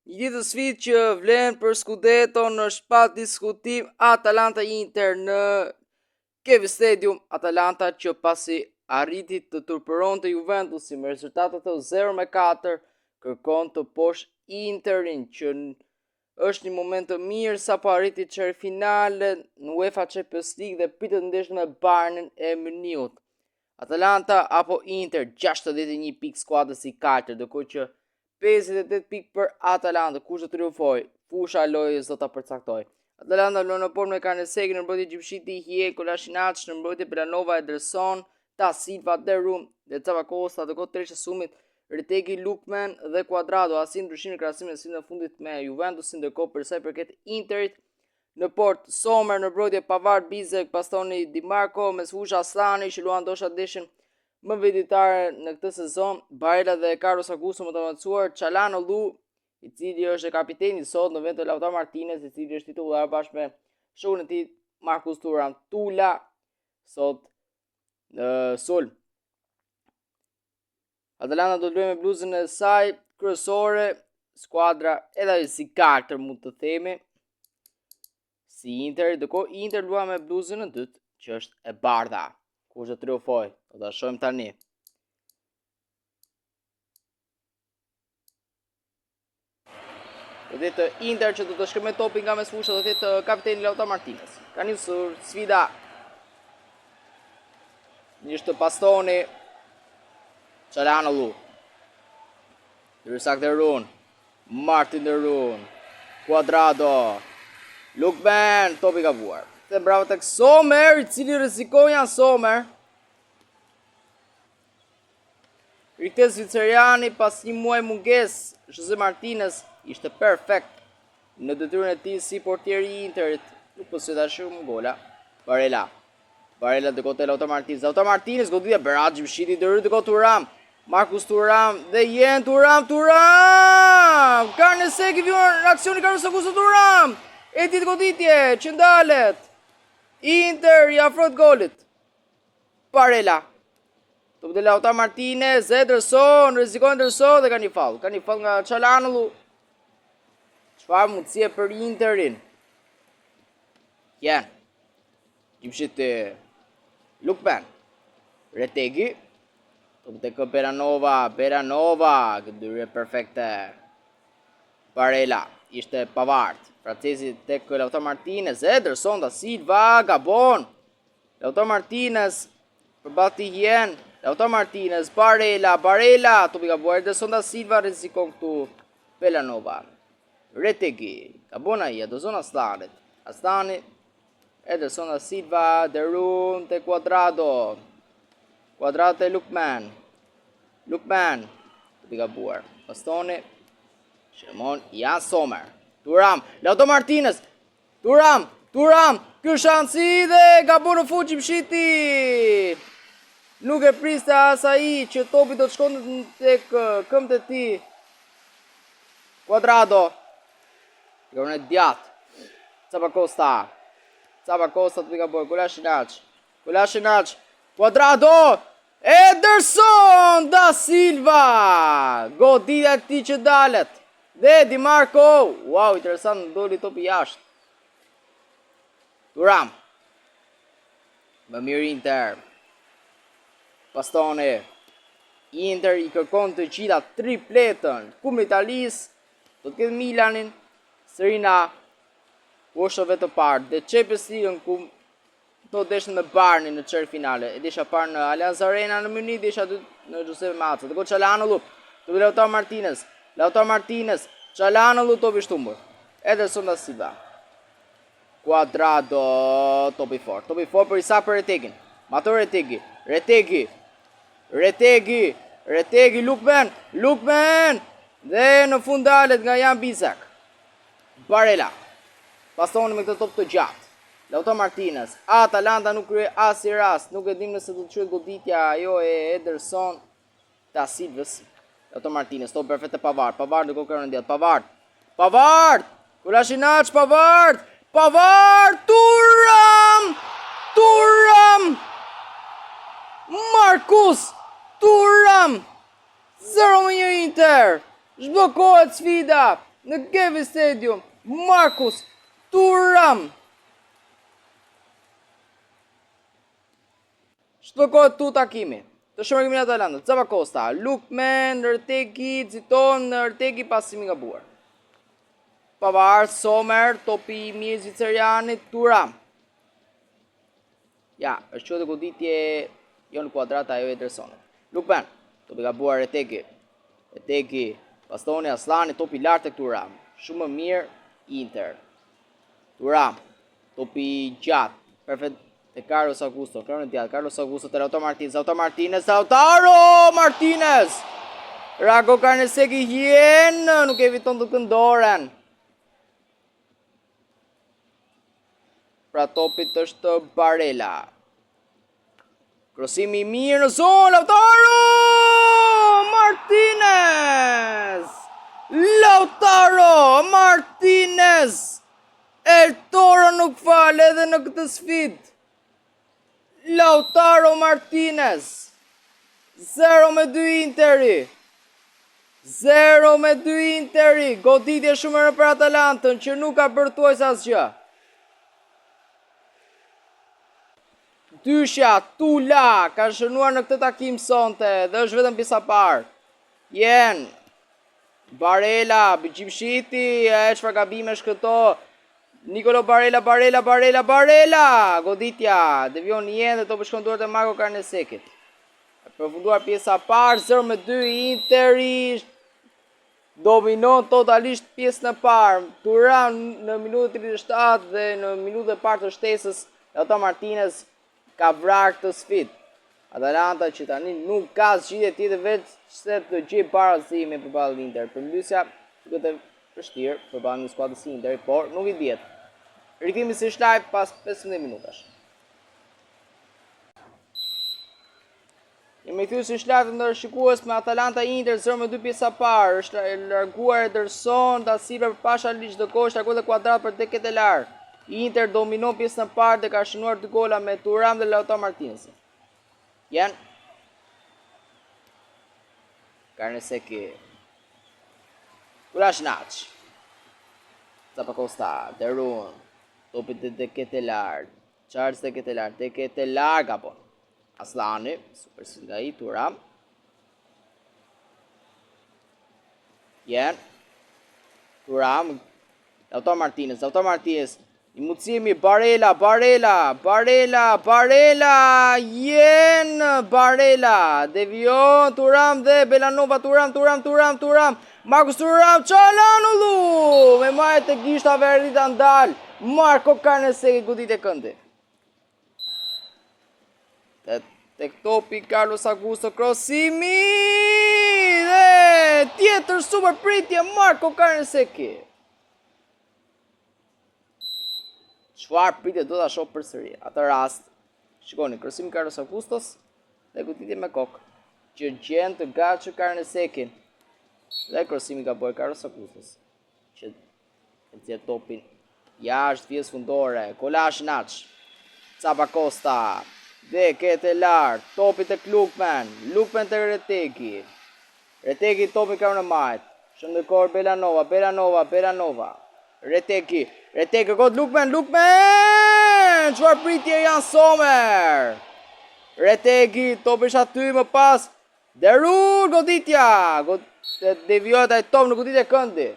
Një të sfidë që vlen për Scudetton është pa diskutim Atalanta Inter në Kevin Stadium. Atalanta që pasi arriti të turpëronte Juventusin me rezultatet të 0-4, kërkon të poshtë Interin që është një moment të mirë sapo arriti çerë finale në UEFA Champions League dhe pritet ndeshjen me Bayernin e Muniut. Atalanta apo Inter 61 pikë skuadrës i katër, ndërkohë që 58 pikë për Atalanta. Kush do triumfoj? Fusha e lojës do ta përcaktoj. Atalanta lën në portë me Karnesegi në mbrojtje Gjimshiti, Hie, Kolasinac në mbrojtje Belanova, Ederson, Da Silva, Derum, dhe Cavacosta, dhe Tresha Sumit, Retegi, Lukman dhe Cuadrado. Asnjë ndryshim në krahasim me sfidën e fundit me Juventusin, ndërkohë për sa i përket Interit në portë Sommer në mbrojtje Pavard, Bizek, Bastoni, Di Marco, mes fusha Aslani që luan ndoshta ndeshjen më venditare në këtë sezon. Barella dhe Carlos Augusto më të avancuar, Çalhanoğlu, i cili është kapiteni sot në vend të Lautaro Martinez, i cili është titullar bashkë me shokun e tij Marcus Thuram. Tula sot në sulm. Atalanta do të luajë me bluzën e saj kryesore, skuadra edhe si katër mund të themi, si Inter, ndërkohë Inter luan me bluzën e dytë që është e bardha. Kush do të triumfoj? Do ta shohim tani. Do të Inter që do të shkëmbë topin nga mes fushës, do të jetë kapiteni Lautaro Martinez. Ka nisur sfida. Ishte Bastoni, Çalhanoğlu, Isak Derun, Martin Derun, Cuadrado, Lukman, topi gabuar. Dhe bravo tek Sommer, i cili rrezikoi janë Sommer. Riktheh Zviceriani pas një muaj mungesë, Jose Martinez ishte perfekt në detyrën e tij si portier i Interit. Nuk po ta shumë gola. Barella dhe kote Lautaro Martinez. Lautaro Martinez goditja Berat Gjimshiti deri te Thuram. Marcus Thuram dhe Jen Thuram. Karnesegi vjen në aksioni Carlos Augusto Thuram. E ditë goditje që ndalet. Inter i afrohet golit. Barella. Top de Lautaro Martinez, Ederson, rrezikon Ederson dhe ka një fall. Ka një fall nga Çalhanoğlu. Çfarë mundësie për Interin? Jen. Gjimshiti. Lukman. Retegi. Top tek Belanova, këndyrje perfekte. Barella, ishte Pavard. Francesi tek Lautaro Martinez, Ederson, Da Silva, Gabon. Lautaro Martinez, përballë Hien, Lautaro Martinez, Barella, topi gabuar, Ederson, Da Silva, rrezikon këtu Belanova. Retegi, Gabon ai, do zona Aslanit. Aslani, Ederson, Da Silva, Derun te Cuadrado te Lukman, topi gabuar. Bastoni, Shemon, Jan Sommer. Thuram, Lautaro Martinez. Thuram, ky shansi dhe gabon në fund Gjimshiti. Nuk e priste asaj që topi do të shkonte tek këmbët e tij. Cuadrado. Gabon e djat. Cavacosta të gabon. Kolasinac. Cuadrado. Ederson, Da Silva. Goditja e tij që dalet. Dhe Di Marco, wow, interesant, doli topi jashtë. Thuram. Më mirë Inter. Bastoni. Inter i kërkon të gjitha tripletën. Kumë Italis, do të ketë Milanin, Serina, Ushove të parë, dhe Champions League ku do deshën me Bayernin në çerë finale. E desha parë në Allianz Arena në Munich, desha dytë në Giuseppe Meazza. Dhe Çalhanoğlu, topi Lautaro Martinez, Çalhanoğlu topi shtumbur. Ederson, Da Silva. Cuadrado, topi fort për Isak për Retegin. Mato Retegi, Lukman. Dhe në fund dalet nga Jan Bizek. Barella. Bastoni me këtë top të gjatë. Lautaro Martinez. Atalanta nuk krye asnjë rast, nuk e dim nëse do të quhet goditja ajo e Ederson, Da Silvës. Lautaro Martinez, top perfekt te Pavard në kokën e ndjet. Pavard! Kolasinac, Pavard! Thuram! Marcus Thuram! 0-1 Inter! Zhbllokohet sfida në Gevi Stadium, Marcus Thuram. Shpëkohet tu takimi. Të shmërgimin e Atalanta, Zappacosta, Lookman, Rtegi, Ziton, Rtegi pasimi nga buar. Pavar, Sommer, topi i mirë Zvicerianit, Thuram. Ja, është që të goditje jo në kuadrata ajo Edersonit. Lookman, topi ka buar Rtegi. Rtegi, bastoni Aslani, topi lartë e Thuram. Shumë më mirë, Inter. Thuram, topi gjatë, perfekt. E Carlos Augusto, Carlos Augusto te Lautaro Martinez. Rago Carnesecchi hien, nuk eviton të këndoren. Pra topit është Barella. Krosimi i mirë në zonë, Lautaro Martinez. Lautaro Martinez. El Toro nuk fal edhe në këtë sfidë. Lautaro Martinez 0-2 Interi. 0-2 Interi. Goditje shumë e për Atalantën që nuk ka bërtuajs asgjë. Dyshja Tula ka shënuar në këtë takim sonte dhe është vetëm pjesa parë. Barella, Gjimshiti, çfarë gabimesh këto? Nicolo Barella, goditja, devion jenë dhe to përshkonduar të Marco Carnesecchit. Përfunduar pjesa parë, 0-2, Interi dominon totalisht pjesën e parë. Thuram në minutën 37 dhe në minutën e parë të shtesës, Lautaro Martinez ka vrarë këtë sfidë. Atalanta që tani nuk ka zgjidhje tjetër veç se të gjejë barazimin përballë Inter. Përmbysja duket e vështirë përballë një skuadrës si Interi, por nuk i diet. Rikthimi si live pas 15 minutash. Jemi thyrë si live ndër shikues me Atalanta Inter 0-2 pjesa parë. Është larguar Ederson, da Silva për Pasalic, do kohë është larguar Kuadrat për Deketelar. Inter dominon pjesën e parë dhe ka shënuar 2 gola me Thuram dhe Lautaro Martinez. Carnesecchi. Kolasinac. Zappacosta, Derun. Topit të Deketelar. Charles Deketelar gabon. Aslani, super nga i Thuram. Thuram. Lautaro Martinez. I mundësimi Barella. Devion, Thuram dhe Belanova, Thuram. Marcus Thuram, Çalhanoğlu. Me majtë të gishtave rritan ndal. Marco Carnesecchi godit e këndi. Tek topi Carlos Augusto, krosimi dhe tjetër super pritje Marco Carnesecchi. Çfarë pritje do ta shoh përsëri? Atë rast, shikoni, krosimi Carlos Augustos dhe goditje me kokë që gjen të gatshë Carneseckin. Dhe krosimi ka bërë Carlos Augustos që e nxjerr topin jashtë pjesë fundore. Kolasinac, Zappacosta, Deketelar, topi tek Lookman tek Rtegi topi ka në majt. Shëndërkor Belanova. Rtegi god Lookman. Çfarë pritje janë Sommer. Rtegi topi është aty më pas. Derun goditja. Deviota e top në goditje këndi.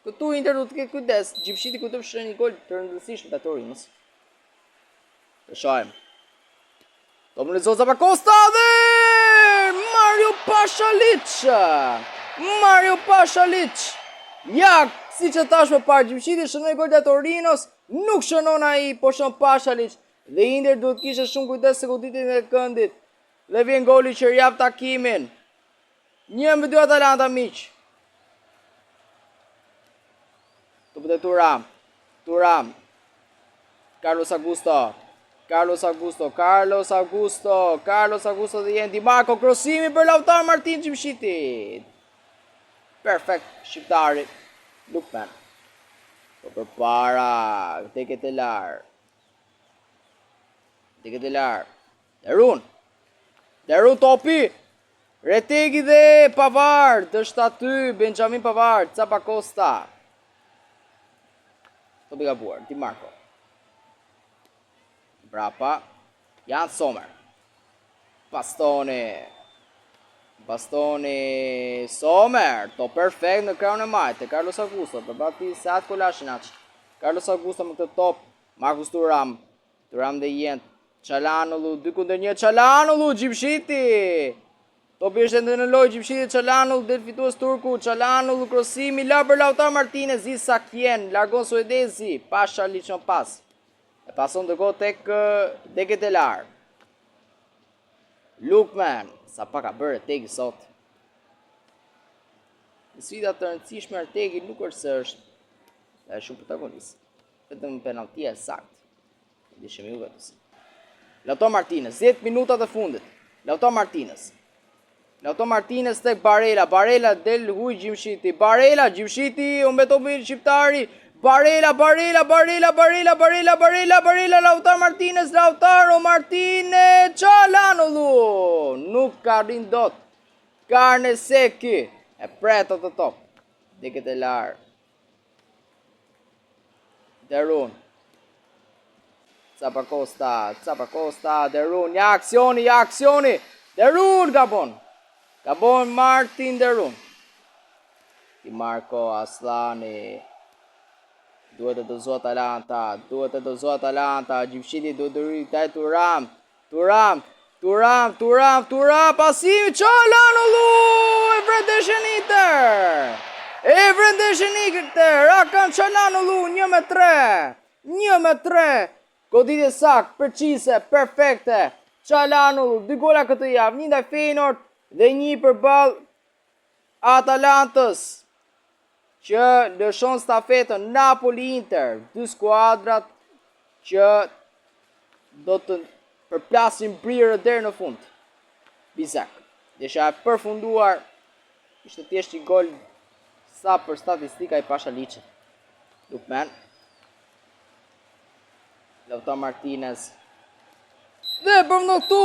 Këtu Inter do të ketë kujdes. Gjimshiti ku të fshën një gol të rëndësishëm të Torinës. Të shajmë. Top në zonë Zappacosta dhe Mario Pasalic. Ja, si që tash më parë, Gjimshiti shënoi gol të Torinos, nuk shënon ai, po shon Pasalic. Dhe Inter duhet kishte shumë kujdes se goditjen e këndit. Dhe vjen goli që jap takimin. 1-2 Atalanta miq. Topet e Thuram. Carlos Augusto dhe Di Marco, krosimi për Lautaro Martinez Gjimshiti. Perfekt shqiptari. Lookman. Po përpara Deketelar. Derun topi. Retegi dhe Pavard, është aty, Benjamin Pavard, Zappacosta. Topi gabuar, Di Marco. Brapa, Jan Sommer. Bastoni, Sommer, to perfekt në krahun e majtë, Carlos Augusto, përbati Sead Kolasinac. Carlos Augusto me këtë top, Marcus Thuram dhe Jent, Çalhanoğlu, 2-1, Çalhanoğlu, Gjimshiti. Topi është ende në lojë, Gjimshiti, Çalhanoğlu, del fitues turku, Çalhanoğlu, krosimi, la për Lautaro Martinez, Isak Jen, largon suedezi, Pasha liçon pas. E pason të go tek Deketelar. Lukman, sa pak ka bërë Tegi sot. Në sfida të rëndësishme Tegi nuk është se është shumë protagonist. Vetëm penaltia e saktë. Dishim ju vetës. Lautaro Martinez, 10 minutat e fundit. Lautaro Martinez tek Barella. Barella del huj Gjimshiti. Gjimshiti, u mbeto mirë shqiptari. Barella, Lautaro Martinez, Çalhanoğlu. Nuk ka rin dot. Karneseki, e pretë të top. Deketelar. Derun. Zappacosta, Derun, ja aksioni. Derun, Gabon, Martin Derun. Di Marco, Aslani. Duhet të dozohet Atalanta, Gjimshiti duhet të rritaj Thuram, pasimi, Çalhanoğlu, e vrendeshen Inter, Hakan Çalhanoğlu, 1-3, goditje sakt, precise, perfekte, Çalhanoğlu, 2 gola këtë javë, 1 ndaj Feyenoord dhe 1 përballë Atalantës, që lëshon stafetën Napoli-Inter, 2 skuadrat që do të përplasin prirë deri në fund. Bizak, desha e përfunduar, ishte thjesht një gol sa për statistika i Pasha Liçit. Lukman, Lautaro Martinez. Dhe për më këtu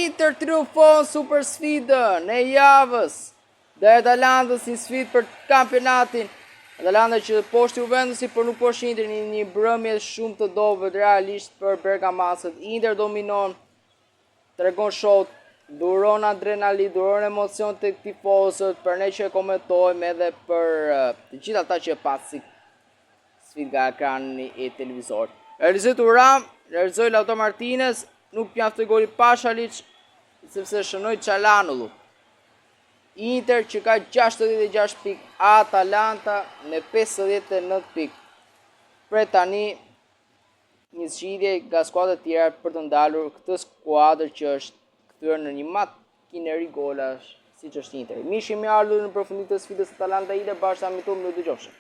Inter triumfon super sfidën e javës. Dhe Atalantës një sfidë për kampionatin. Atalanta që poshti Juventusi, por nuk poshti Inter, një mbrëmje shumë të dobët realisht për bergamasët. Inter dominon, tregon show, duron adrenalin, duron emocion të tifozët, për ne që e komentojmë edhe për të gjithë ata që e pasi sfidë nga ekrani e televizor. Realizoi Thuram, realizoi Lautaro Martinez, nuk mjaftoi goli Pasha Liç, sepse shënoi Çalhanoğlu. Inter që ka 66 pik, Atalanta me 59 pik. Pre tani një zgjidhje nga skuadrat e tjera për të ndalur këtë skuadër që është kthyer në një makineri golash siç është Inter. Mishim i ardhur në përfundim të sfidës Atalanta Inter bashkë me Mitu, më dëgjofshim.